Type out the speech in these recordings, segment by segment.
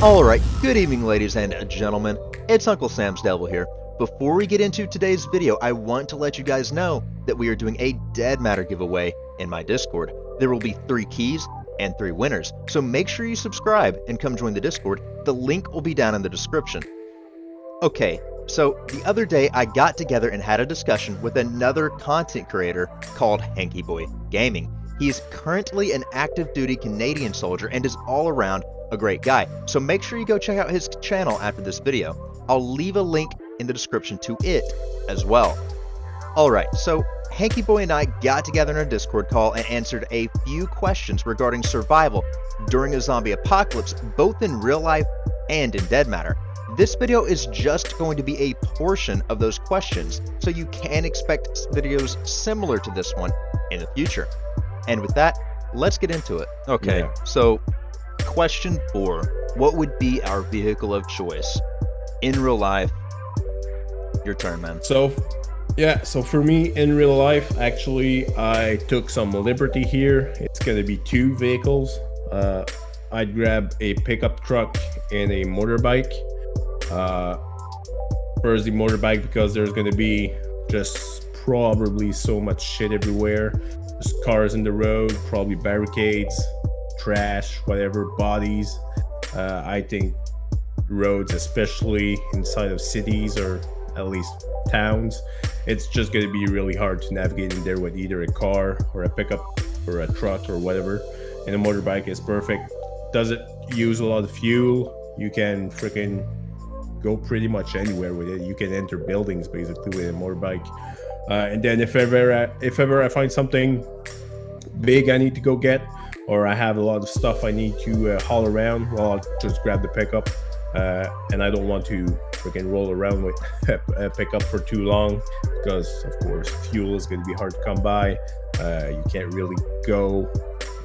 Alright, good evening ladies and gentlemen, it's UncleSamsDevil here. Before we get into today's video, I want to let you guys know that we are doing a Dead Matter giveaway in my Discord. There will be 3 keys and 3 winners, so make sure you subscribe and come join the Discord. The link will be down in the description. Okay, so the other day I got together and had a discussion with another content creator called Hankiboy Gaming. He is currently an active duty Canadian soldier and is all around a great guy, so make sure you go check out his channel after this video. I'll leave a link in the description to it as well. Alright, so Hankiboy and I got together in a Discord call and answered a few questions regarding survival during a zombie apocalypse, both in real life and in Dead Matter. This video is just going to be a portion of those questions, so you can expect videos similar to this one in the future. And with that, let's get into it. Okay, so question 4. What would be our vehicle of choice in real life? Your turn, man. So for me in real life, actually, I took some liberty here. It's gonna be 2 vehicles. I'd grab a pickup truck and a motorbike. First the motorbike, because there's gonna be just probably so much shit everywhere. There's cars in the road, probably barricades, trash, whatever, bodies. I think roads, especially inside of cities or at least towns, it's just going to be really hard to navigate in there with either a car or a pickup or a truck or whatever. And a motorbike is perfect. Doesn't use a lot of fuel. You can freaking go pretty much anywhere with it. You can enter buildings basically with a motorbike. And then if ever I find something big I need to go get, or I have a lot of stuff I need to haul around, well, I'll just grab the pickup. And I don't want to freaking roll around with a pickup for too long, because of course fuel is going to be hard to come by. You can't really go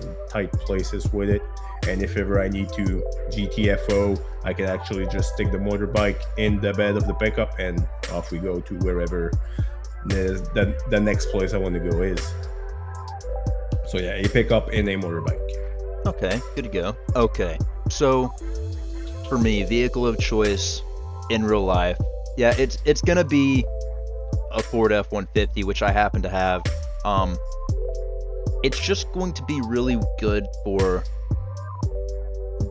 in tight places with it. And if ever I need to GTFO, I can actually just stick the motorbike in the bed of the pickup and off we go to wherever the next place I want to go is. So yeah, a pickup and a motorbike. Okay, good to go. Okay, so for me, vehicle of choice in real life, yeah, it's gonna be a Ford F-150, which I happen to have. It's just going to be really good for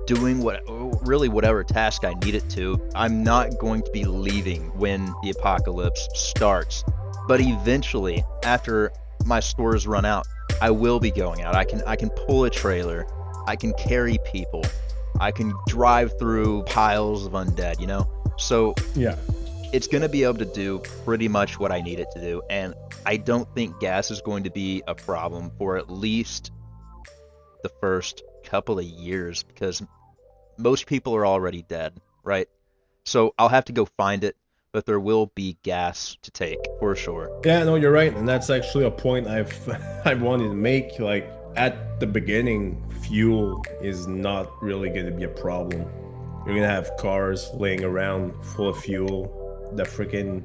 doing whatever task I need it to. I'm not going to be leaving when the apocalypse starts, but eventually, after my stores run out, I will be going out. I can pull a trailer, I can carry people, I can drive through piles of undead, you know? So yeah, it's going to be able to do pretty much what I need it to do. And I don't think gas is going to be a problem for at least the first couple of years, because most people are already dead, right? So I'll have to go find it, but there will be gas to take for sure. Yeah, no, you're right. And that's actually a point I wanted to make. Like, at the beginning, fuel is not really going to be a problem. You're going to have cars laying around full of fuel. The freaking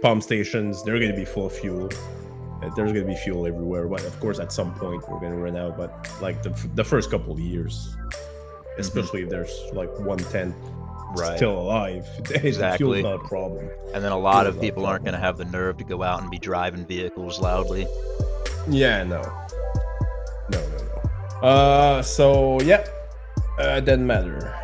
pump stations, they're going to be full of fuel. There's going to be fuel everywhere. But of course, at some point, we're going to run out. But like the first couple of years, especially if there's like 1/10 still alive, exactly, fuel's not a problem. And then a lot of people aren't going to have the nerve to go out and be driving vehicles loudly. Yeah, no. So yeah, doesn't matter.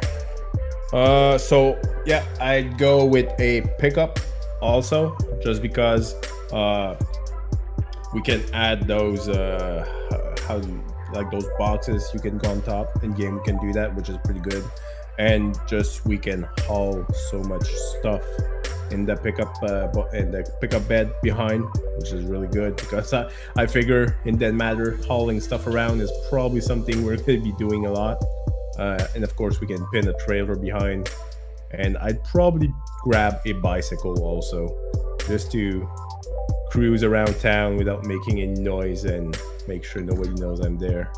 So yeah, I'd go with a pickup also, just because we can add those like those boxes you can go on top in game. We can do that, which is pretty good. And just we can haul so much stuff in the pickup bed behind, which is really good, because I figure in Dead Matter, hauling stuff around is probably something we're going to be doing a lot. And of course we can pin a trailer behind, and I'd probably grab a bicycle also, just to cruise around town without making any noise and make sure nobody knows I'm there.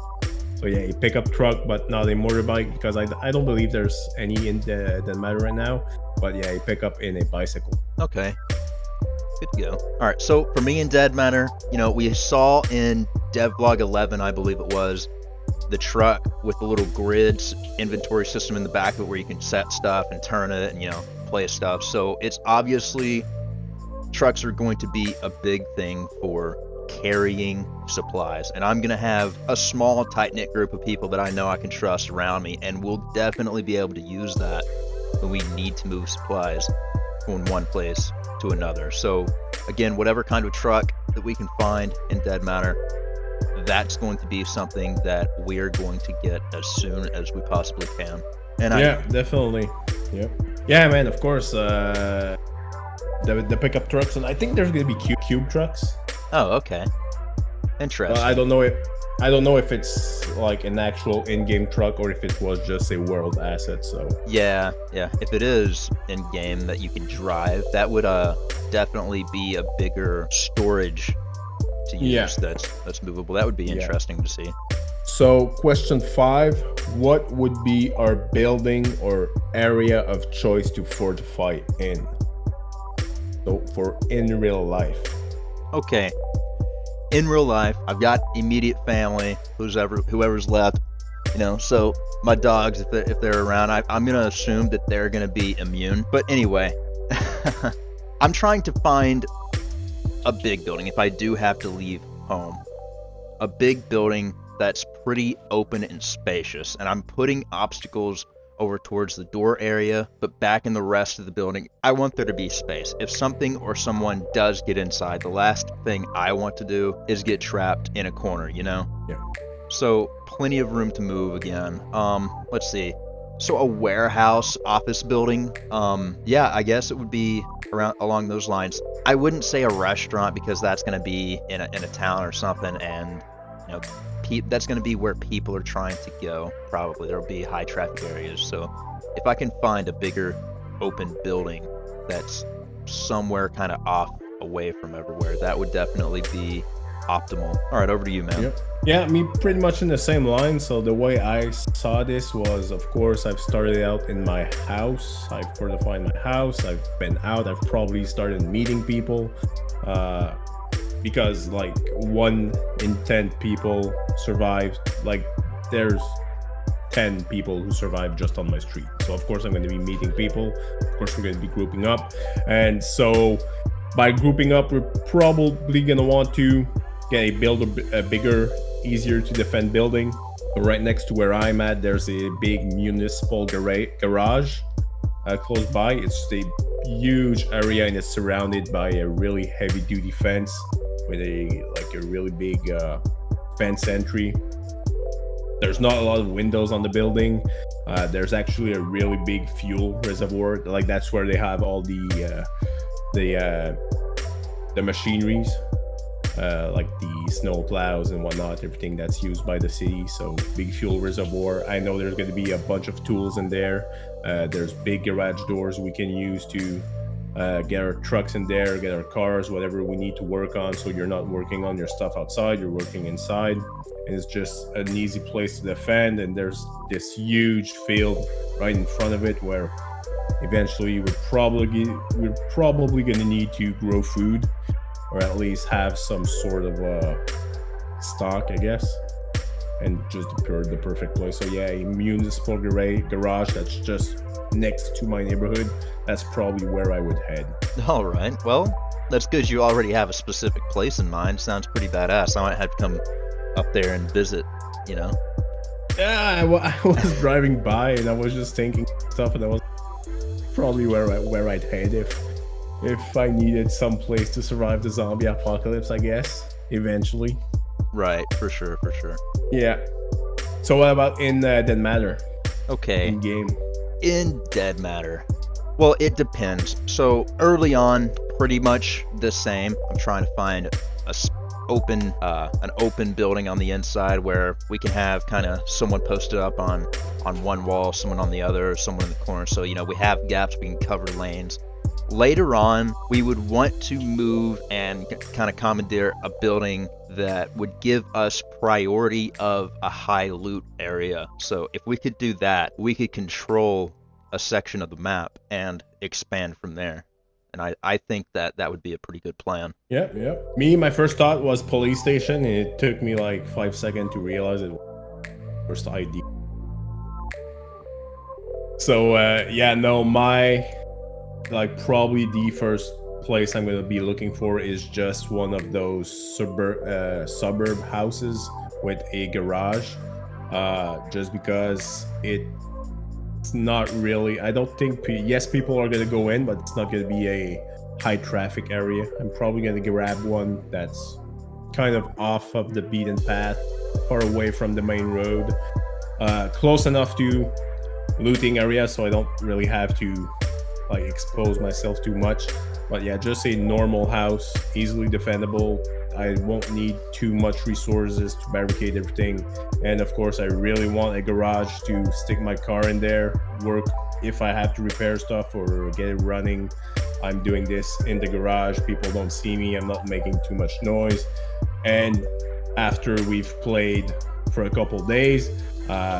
So yeah, a pickup truck, but not a motorbike, because I don't believe there's any in Dead Matter right now. But yeah, a pickup and a bicycle. Okay, good to go. All right, so for me in Dead Matter, you know, we saw in Devlog 11, I believe it was, the truck with the little grids inventory system in the back of it where you can set stuff and turn it and, you know, place stuff. So it's obviously, trucks are going to be a big thing for carrying supplies, and I'm gonna have a small tight-knit group of people that I know I can trust around me, and we'll definitely be able to use that when we need to move supplies from one place to another. So again, whatever kind of truck that we can find in Dead Matter, that's going to be something that we're going to get as soon as we possibly can. And yeah, definitely. Yep. Yeah, man. Of course. The pickup trucks, and I think there's gonna be cube trucks. Oh, okay. Interesting. I don't know if it's like an actual in-game truck or if it was just a world asset. So yeah. If it is in-game that you can drive, that would definitely be a bigger storage to use. That's movable. That would be interesting to see. So question 5, what would be our building or area of choice to fortify in? So for in real life. Okay. In real life, I've got immediate family, whoever's left, you know, so my dogs, if they're around, I'm gonna assume that they're gonna be immune. But anyway, I'm trying to find a big building if I do have to leave home. A big building that's pretty open and spacious, and I'm putting obstacles over towards the door area, but back in the rest of the building, I want there to be space. If something or someone does get inside, the last thing I want to do is get trapped in a corner, you know? Yeah. So plenty of room to move again. Let's see. So a warehouse office building. Yeah, I guess it would be along those lines. I wouldn't say a restaurant because that's going to be in a town or something, and you know, that's going to be where people are trying to go. Probably there'll be high traffic areas. So if I can find a bigger open building that's somewhere kind of off away from everywhere, that would definitely be optimal. All right, over to you, man. Yep. Yeah, me pretty much in the same line. So the way I saw this was, of course, I've started out in my house. I've fortified my house. I've been out. I've probably started meeting people. Because like 1 in 10 people survived. Like there's 10 people who survived just on my street. So of course I'm going to be meeting people. Of course we're going to be grouping up. And so by grouping up, we're probably going to want to build a bigger, easier to defend building. So right next to where I'm at, there's a big municipal garage close by. It's a huge area and it's surrounded by a really heavy duty fence with a really big fence entry. There's not a lot of windows on the building. There's actually a really big fuel reservoir. Like that's where they have all the machineries, like the snow plows and whatnot, everything that's used by the city. So big fuel reservoir. I know there's going to be a bunch of tools in there. There's big garage doors we can use to get our trucks in there, get our cars, whatever we need to work on. So you're not working on your stuff outside, you're working inside. And it's just an easy place to defend. And there's this huge field right in front of it where eventually we're probably going to need to grow food, or at least have some sort of stock, I guess. And just the perfect place. So yeah, a municipal garage that's just next to my neighborhood. That's probably where I would head. All right. Well, that's good. You already have a specific place in mind. Sounds pretty badass. I might have to come up there and visit, you know? Yeah, I was driving by and I was just thinking stuff, and that was probably where I'd head if I needed some place to survive the zombie apocalypse, I guess, eventually. Right, for sure. Yeah. So what about in Dead Matter? Okay. In game. In Dead Matter. Well, it depends. So early on, pretty much the same. I'm trying to find an open building on the inside where we can have kind of someone posted up on one wall, someone on the other, someone in the corner. So, you know, we have gaps, we can cover lanes. Later on, we would want to move and kind of commandeer a building that would give us priority of a high loot area. So if we could do that, we could control a section of the map and expand from there. And I think that would be a pretty good plan. Yep. My first thought was police station, and it took me like 5 seconds to realize it. first idea. So yeah, no, my probably the first place I'm gonna be looking for is just one of those suburb houses with a garage, just because it's not really, I don't think, yes, people are gonna go in, but it's not gonna be a high traffic area. I'm probably gonna grab one that's kind of off of the beaten path, far away from the main road, close enough to looting area so I don't really have to expose myself too much. But yeah, just a normal house, easily defendable. I won't need too much resources to barricade everything, and of course I really want a garage to stick my car in there, work if I have to repair stuff or get it running. I'm doing this in the garage, people don't see me, I'm not making too much noise. And after we've played for a couple days,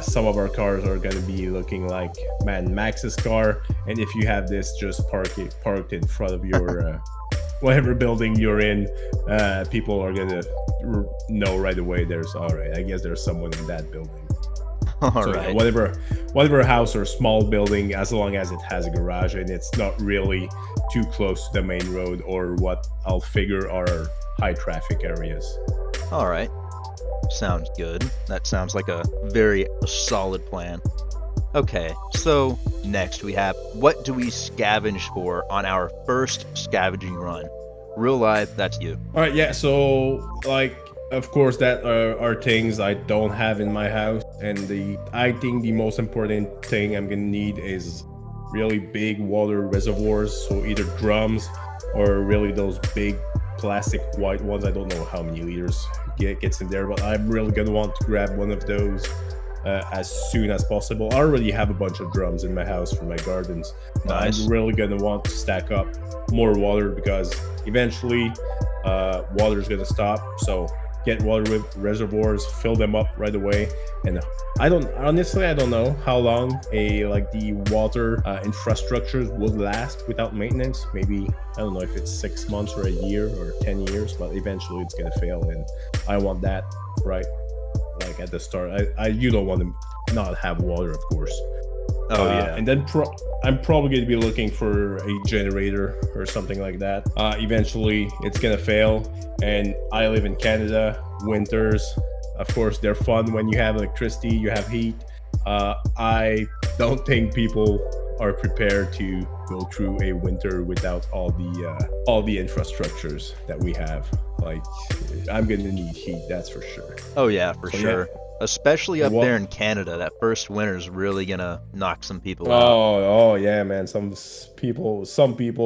some of our cars are going to be looking like Mad Max's car, and if you have this just parked in front of your whatever building you're in, people are going to know right away I guess there's someone in that building. Right. Yeah, whatever house or small building, as long as it has a garage and it's not really too close to the main road or what I'll figure are high traffic areas. All right. Sounds good. That sounds like a very solid plan. Okay, so next we have, what do we scavenge for on our first scavenging run? Real life, that's you. All right, yeah, so of course that are things I don't have in my house, and I think the most important thing I'm gonna need is really big water reservoirs, so either drums or really those big plastic white ones. I don't know how many liters gets in there, but I'm really gonna want to grab one of those as soon as possible. I already have a bunch of drums in my house for my gardens. Nice. I'm really gonna want to stack up more water because eventually water is gonna stop. So get water reservoirs, fill them up right away. And I don't know how long the water infrastructures will last without maintenance. Maybe, I don't know if it's 6 months or a year or 10 years, but eventually it's gonna fail, and I want that right at the start. You don't want to not have water, of course. Oh yeah. And then I'm probably going to be looking for a generator or something like that. Eventually it's going to fail, and I live in Canada. Winters, of course, they're fun when you have electricity, you have heat. I don't think people are prepared to go through a winter without all the infrastructures that we have. I'm going to need heat, that's for sure. Oh yeah, for sure. Yeah. Especially up there in Canada, that first winter is really gonna knock some people out. Oh yeah, man. Some people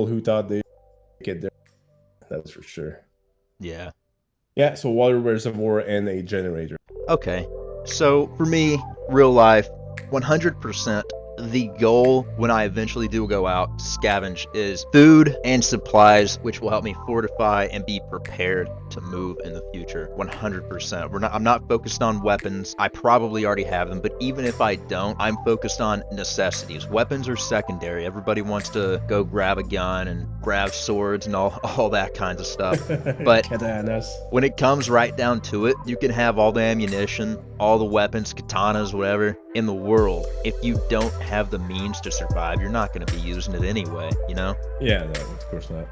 who thought they'd get there, that's for sure. Yeah. Yeah, so water reservoir and a generator. Okay. So for me, real life, 100%. The goal when I eventually do go out to scavenge is food and supplies, which will help me fortify and be prepared to move in the future. 100%. I'm not focused on weapons. I probably already have them, but even if I don't, I'm focused on necessities. Weapons are secondary. Everybody wants to go grab a gun and grab swords and all that kinds of stuff. But when it comes right down to it, you can have all the ammunition, all the weapons, katanas, whatever, in the world. If you don't have the means to survive, you're not going to be using it anyway, you know? Yeah, no, of course not.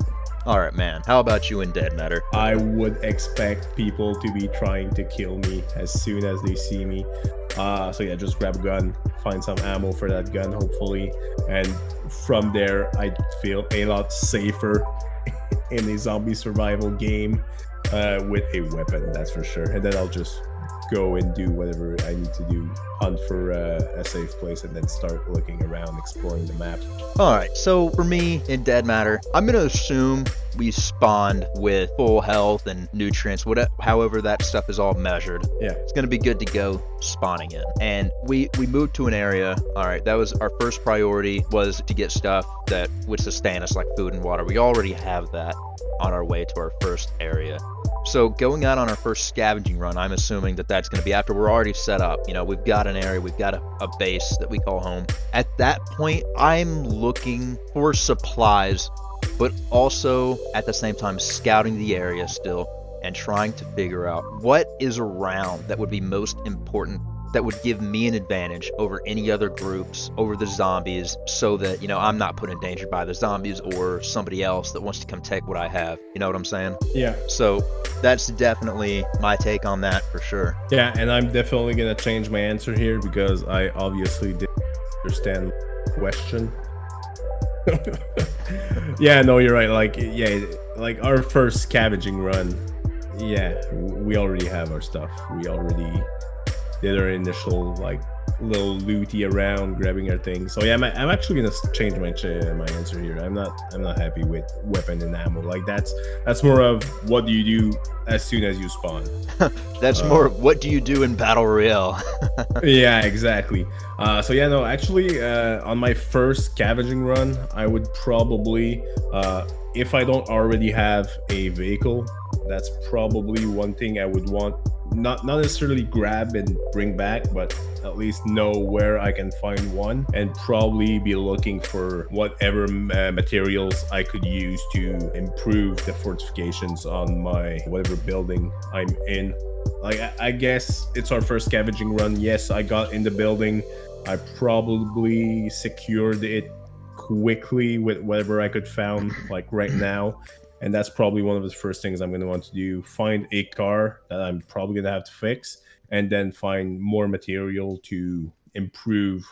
All right, man. How about you in Dead Matter? I would expect people to be trying to kill me as soon as they see me. So yeah, just grab a gun, find some ammo for that gun, hopefully. And from there, I feel a lot safer in a zombie survival game with a weapon, that's for sure. And then I'll just go and do whatever I need to do, hunt for a safe place, and then start looking around, exploring the map. All right, so for me in Dead Matter, I'm gonna assume we spawned with full health and nutrients, however that stuff is all measured. Yeah, it's gonna be good to go spawning in. And we moved to an area. All right, that was our first priority, was to get stuff that would sustain us, like food and water. We already have that on our way to our first area. So going out on our first scavenging run, I'm assuming that that's going to be after we're already set up. You know, we've got an area, we've got a base that we call home. At that point, I'm looking for supplies, but also at the same time scouting the area still and trying to figure out what is around that would be most important that would give me an advantage over any other groups, over the zombies, so that, you know, I'm not put in danger by the zombies or somebody else that wants to come take what I have. You know what I'm saying? Yeah. So that's definitely my take on that for sure. Yeah, and I'm definitely gonna change my answer here because I obviously didn't understand the question. Yeah, no, you're right. Like, yeah, like our first scavenging run, yeah, we already have our stuff. We already did our initial like little looty around, grabbing our things. So yeah, I'm actually gonna change my answer here. I'm not happy with weapon and ammo. Like that's more of what do you do as soon as you spawn. That's more what do you do in Battle Royale. Yeah, exactly. So yeah, no, actually, on my first scavenging run, I would probably, if I don't already have a vehicle, that's probably one thing I would want, not necessarily grab and bring back, but at least know where I can find one, and probably be looking for whatever materials I could use to improve the fortifications on my whatever building I'm in. Like, I guess it's our first scavenging run. Yes, I got in the building. I probably secured it quickly with whatever I could found, like right now. And that's probably one of the first things I'm going to want to do. Find a car that I'm probably going to have to fix, and then find more material to improve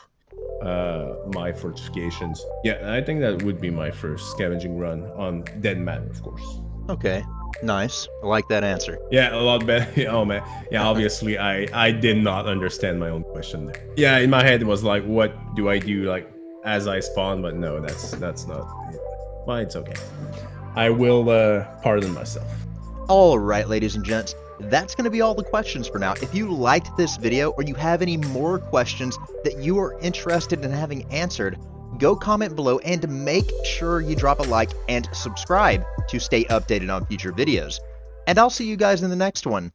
my fortifications. Yeah, I think that would be my first scavenging run on dead matter, of course. Okay, nice. I like that answer. Yeah, a lot better. Oh man, yeah. Obviously, I did not understand my own question there. Yeah, in my head it was like, what do I do like as I spawn? But no, that's not it. Well, it's okay. I will pardon myself. All right, ladies and gents, that's going to be all the questions for now. If you liked this video or you have any more questions that you are interested in having answered, go comment below and make sure you drop a like and subscribe to stay updated on future videos. And I'll see you guys in the next one.